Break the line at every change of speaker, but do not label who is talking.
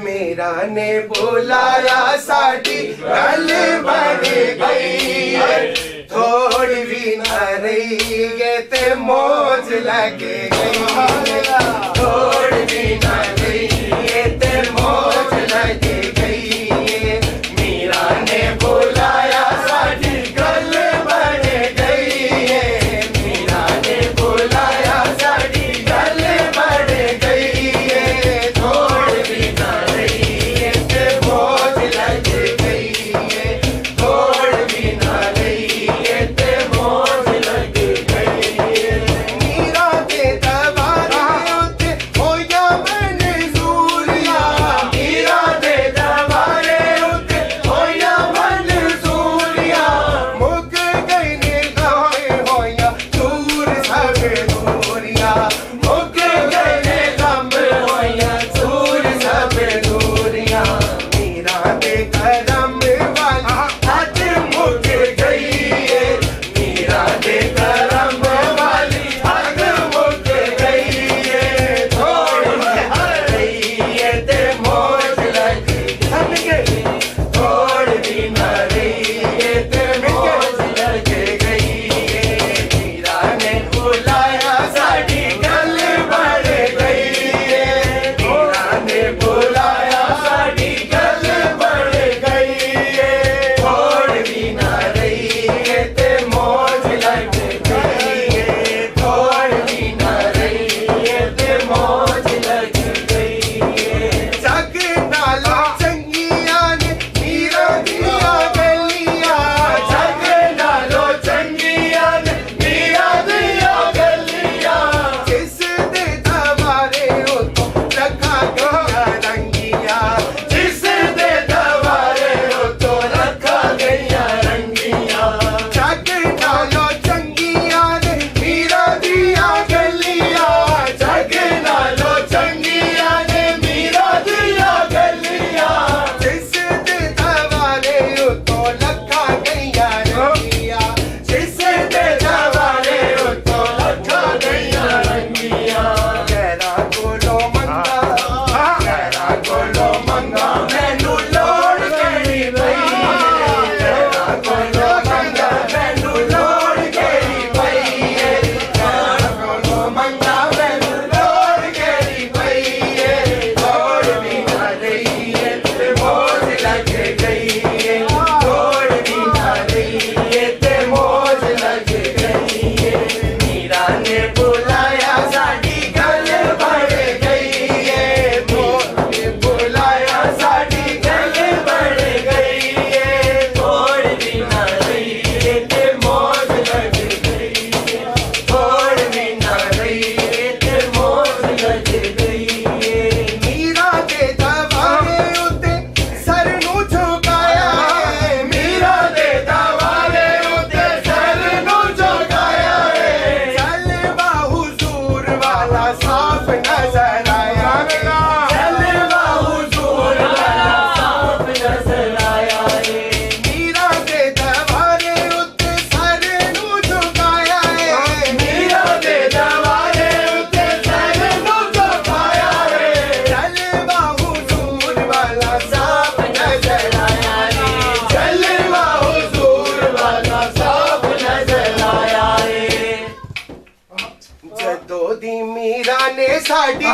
मेरा ने बुलाया साड़ी गल बन गई थोड़ी भी न रही ये ते मौज लगे गई थोड़ी भी न रही ये ते मौज लगे गई मेरा ने बुलाया साड़ी गल बन गई मेरा ने बुलाया साड़ी गल बन गई थोड़ी भी न रही ये ते मौज लगे गई थोड़ी भी न रही ये ते मौज लगे गई मीरा दे दवारे उते होया मंजूरिया मीरा दे दवारे उते होया मंजूरिया मुक गई ने गए होया दूर सब दूरिया मुक गए ने गम होया दूर सब दूरिया मीरा दे करम वाली हद मुक गई मीरा दे करम वाली हद मुक गई थोड़ी रही ते मौज लगी गई थोड़ी भी न रही ते मौज लगे गई मीरा ने बुलाया साड़ी गल बढ़ गई मीरा ने बुलाया साड़ी गल बढ़ गई थोड़ी भी न रही ते मौज लग गई थोड़ी भी न रही ते मौज लग गई जग नालों चंगिया ने मीरा दिया गलिया जग नालों चंगिया ने मीरा दिया गलिया जिस दे दवारे उतो रखा गया रंगिया जिस दे दवारे उतो रखा गया रंगिया जग नालों चंगिया ने मीरा दिया गलिया जग नालों चंगिया ने मीरा दिया गलिया जिस दे दवारे उतो रखा गया रंगिया जिस दे दवारे उतो रखा गया रंगिया गैरा कोलो मंगा मैनू लोड़ गई पई गैरा कोलो मंगा मैनू लोड़ गई पई गैरा कोलो मंगा मैनू लोड़ गई पई थोड़ी भी न रही ते मौज लग गई थोड़ी भी न रही ते मौज लग गई मीरा ने बुलाया साड़ी गल बढ़ गई मोने बुलाया साड़ी गल बढ़ गई थोड़ी भी न रही ते मौज लग गई थोड़ी भी न रही ते मौज लग गई मीरा दे दवारे उते सर नू झुकाया मीरा दे दवारे उते सर नू झुकाया जलवा हुजूर वाला साफ नजर आया जलवा हुजूर वाला साफ नजर आया मीरा दे दवारे उते सर नू झुकाया मीरा दे दवारे उते सर नू झुकाया जलवा हुजूर वाला साफ नजर आया जलवा हुजूर वाला साफ नजर आया जदों दी मीरा ने साडी